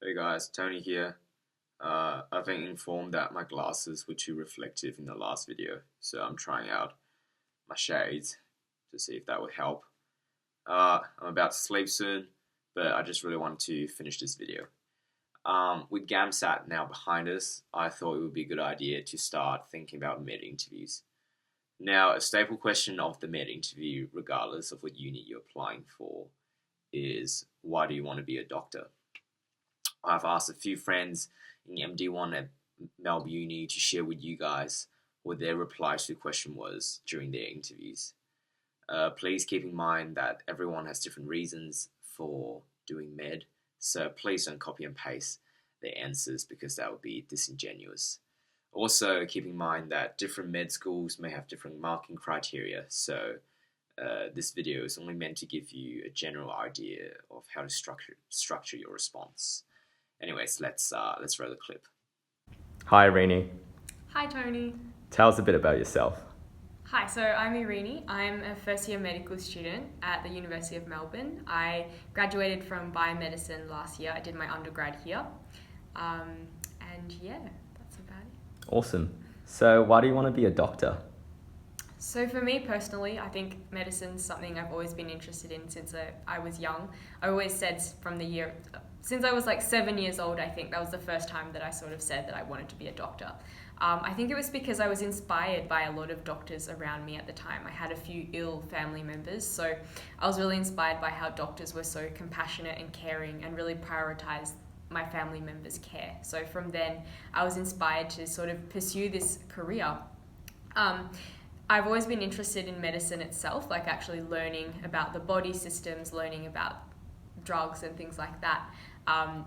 Hey guys, Tony here. I've been informed that my glasses were too reflective in the last video, so I'm trying out my shades to see if that would help. I'm about to sleep soon, but I just really wanted to finish this video. With GAMSAT now behind us, I thought it would be a good idea to start thinking about med interviews. Now, a staple question of the med interview, regardless of what uni you're applying for, is why do you want to be a doctor? I've asked a few friends in MD1 at Melb Uni to share with you guys what their reply to the question was during their interviews. Please keep in mind that everyone has different reasons for doing med, so please don't copy and paste their answers because that would be disingenuous. Also, keep in mind that different med schools may have different marking criteria, so this video is only meant to give you a general idea of how to structure your response. Anyways, let's roll the clip. Hi, Irini. Hi, Tony. Tell us a bit about yourself. Hi, so I'm Irini. I'm a first year medical student at the University of Melbourne. I graduated from biomedicine last year. I did my undergrad here. And yeah, that's about it. Awesome. So why do you want to be a doctor? So for me personally, I think medicine's something I've always been interested in since I was young. I always said since I was like 7 years old, I think that was the first time that I sort of said that I wanted to be a doctor. I think it was because I was inspired by a lot of doctors around me at the time. I had a few ill family members, so I was really inspired by how doctors were so compassionate and caring and really prioritized my family members' care. So from then, I was inspired to sort of pursue this career. I've always been interested in medicine itself, like actually learning about the body systems, learning about drugs and things like that.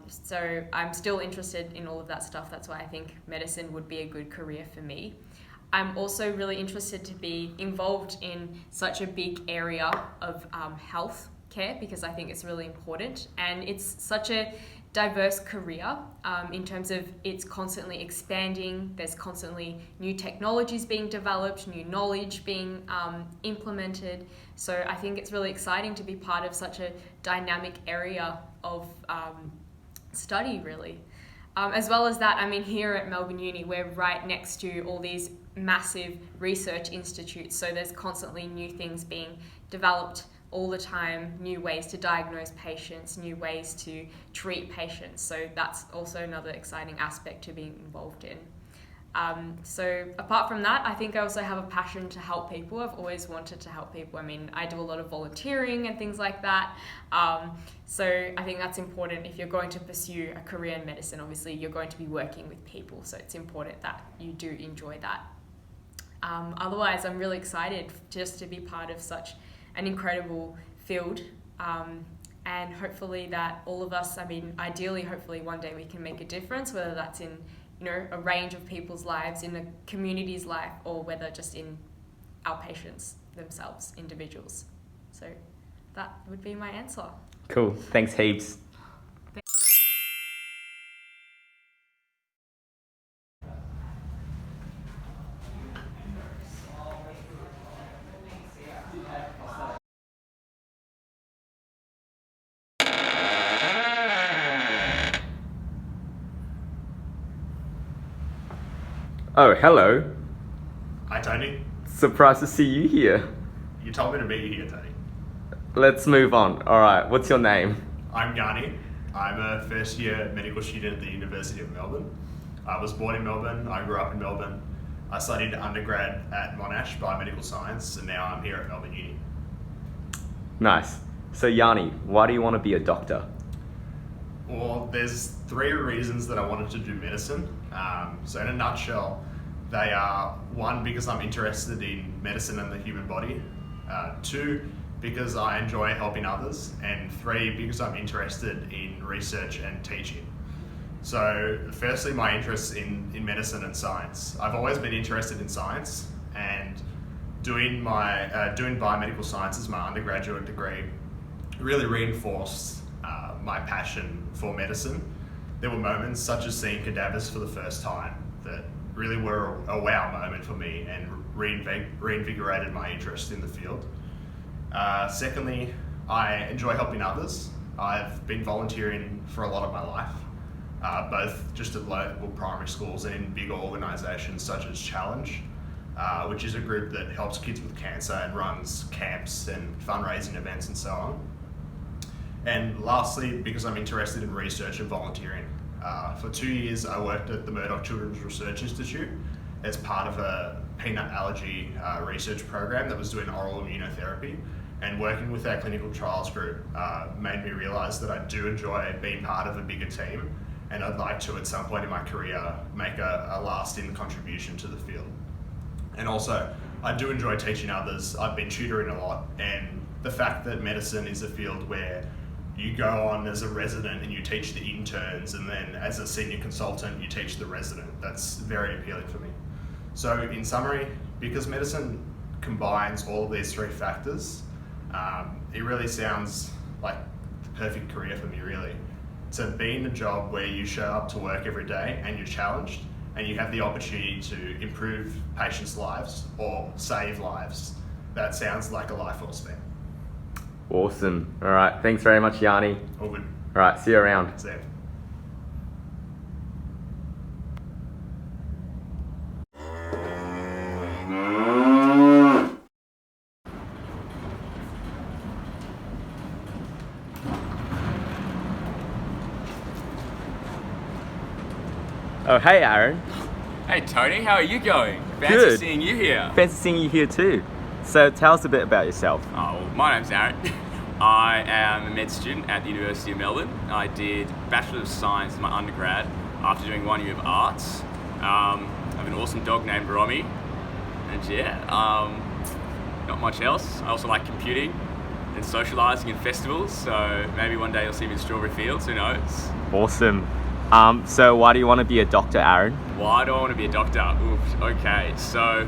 So I'm still interested in all of that stuff. That's why I think medicine would be a good career for me. I'm also really interested to be involved in such a big area of health care because I think it's really important, and it's such a diverse career in terms of it's constantly expanding. There's constantly new technologies being developed, new knowledge being implemented. So I think it's really exciting to be part of such a dynamic area of study, really. As well as that, I mean, here at Melbourne Uni, we're right next to all these massive research institutes. So there's constantly new things being developed all the time, new ways to diagnose patients, new ways to treat patients. So that's also another exciting aspect to being involved in. So apart from that, I think I also have a passion to help people. I've always wanted to help people. I mean, I do a lot of volunteering and things like that. So I think that's important. If you're going to pursue a career in medicine, obviously you're going to be working with people. So it's important that you do enjoy that. Otherwise, I'm really excited just to be part of such an incredible field, and hopefully that all of us, I mean, ideally, hopefully one day we can make a difference, whether that's in, a range of people's lives, in a community's life, or whether just in our patients themselves, individuals. So that would be my answer. Cool. Thanks heaps. Oh, hello. Hi, Tony. Surprised to see you here. You told me to meet you here, Tony. Let's move on. All right, what's your name? I'm Gianni. I'm a first year medical student at the University of Melbourne. I was born in Melbourne. I grew up in Melbourne. I studied undergrad at Monash Biomedical Science, and now I'm here at Melbourne Uni. Nice. So Gianni, why do you want to be a doctor? Well, there's 3 reasons that I wanted to do medicine. So in a nutshell, they are 1, because I'm interested in medicine and the human body. 2, because I enjoy helping others. And 3, because I'm interested in research and teaching. So firstly, my interest in medicine and science. I've always been interested in science, and doing biomedical science as my undergraduate degree really reinforced my passion for medicine. There were moments such as seeing cadavers for the first time that really were a wow moment for me and reinvigorated my interest in the field. Secondly, I enjoy helping others. I've been volunteering for a lot of my life. both just at local primary schools and in bigger organisations such as Challenge, which is a group that helps kids with cancer and runs camps and fundraising events and so on. And lastly, because I'm interested in research and volunteering. For 2 years, I worked at the Murdoch Children's Research Institute as part of a peanut allergy research program that was doing oral immunotherapy. And working with our clinical trials group made me realise that I do enjoy being part of a bigger team, and I'd like to, at some point in my career, make a lasting contribution to the field. And also, I do enjoy teaching others. I've been tutoring a lot, and the fact that medicine is a field where you go on as a resident and you teach the interns, and then as a senior consultant you teach the resident, that's very appealing for me. So in summary, because medicine combines all of these three factors, it really sounds like the perfect career for me, really. To be in a job where you show up to work every day and you're challenged and you have the opportunity to improve patients' lives or save lives, that sounds like a life well spent. Awesome. All right. Thanks very much, Gianni. All good. All right. See you around. See ya. Oh, hey, Aaron. Hey Tony, how are you going? Fancy Good. seeing you here. Fancy seeing you here too. So tell us a bit about yourself. Oh, well, my name's Aaron. I am a med student at the University of Melbourne. I did Bachelor of Science in my undergrad after doing 1 year of arts. I have an awesome dog named Romy, and not much else. I also like computing and socialising in festivals, so maybe one day you'll see me in Strawberry Fields, who knows? Awesome. So why do you want to be a doctor, Aaron? Why do I want to be a doctor? Oof, okay, so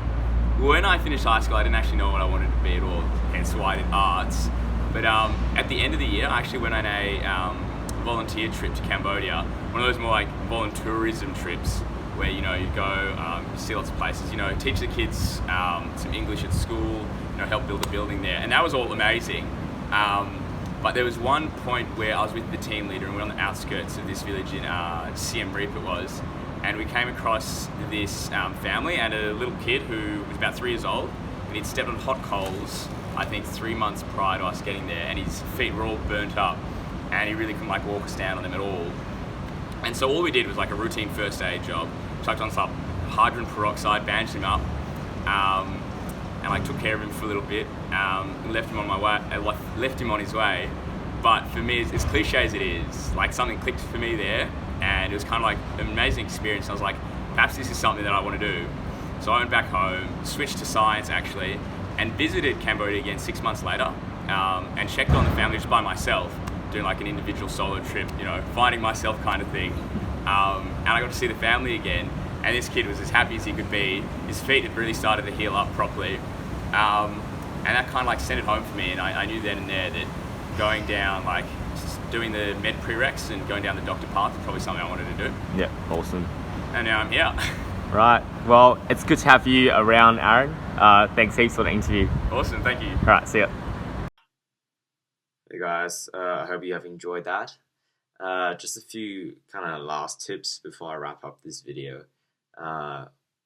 when I finished high school, I didn't actually know what I wanted to be at all, hence why I did arts. But at the end of the year, I actually went on a volunteer trip to Cambodia, one of those more like voluntourism trips where, you go, see lots of places, teach the kids some English at school, help build a building there. And that was all amazing. But there was one point where I was with the team leader and we were on the outskirts of this village in Siem Reap it was, and we came across this family and a little kid who was about 3 years old, and he'd stepped on hot coals, I think 3 months prior to us getting there, and his feet were all burnt up and he really couldn't walk us down on them at all. And so all we did was a routine first aid job, chucked on some hydrogen peroxide, bandaged him up, and took care of him for a little bit, left him on his way. But for me, as cliche as it is, something clicked for me there, and it was kind of an amazing experience. I was like, perhaps this is something that I want to do. So I went back home, switched to science actually, and visited Cambodia again 6 months later, and checked on the family just by myself, doing an individual solo trip, finding myself kind of thing. And I got to see the family again, and this kid was as happy as he could be. His feet had really started to heal up properly. And that kind of sent it home for me, and I knew then and there that going down, just doing the med prereqs and going down the doctor path was probably something I wanted to do. Yeah, awesome. And now I'm here. Right. Well, it's good to have you around, Aaron. Thanks heaps for the interview. Awesome, thank you. All right, see ya. Hey guys, I hope you have enjoyed that. Just a few kind of last tips before I wrap up this video.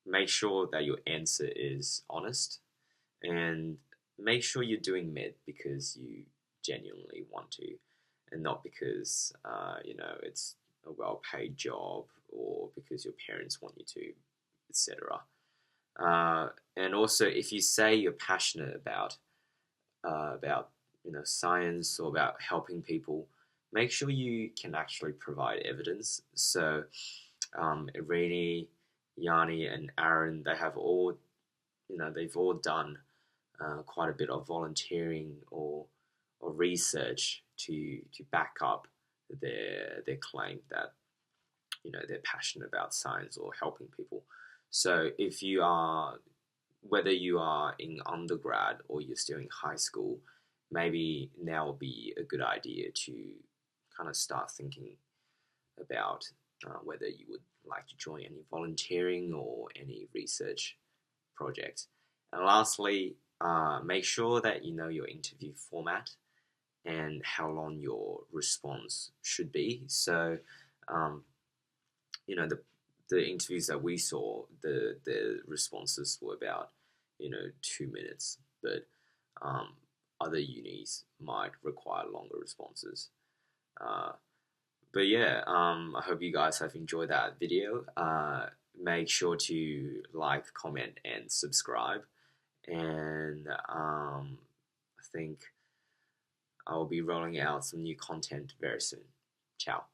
Make sure that your answer is honest, and make sure you're doing med because you genuinely want to, and not because it's a well-paid job or because your parents want you to, etc. And also, if you say you're passionate about science or about helping people, make sure you can actually provide evidence. So Irini, Gianni, and Aaron, they've all done quite a bit of volunteering or research to back up their claim that they're passionate about science or helping people. So if you are, whether you are in undergrad or you're still in high school, maybe now would be a good idea to kind of start thinking about whether you would like to join any volunteering or any research project. And lastly, make sure that you know your interview format and how long your response should be. So the interviews that we saw, the responses were about 2 minutes, but other unis might require longer responses. But yeah, I hope you guys have enjoyed that video. Make sure to like, comment, and subscribe. And I think I'll be rolling out some new content very soon. Ciao.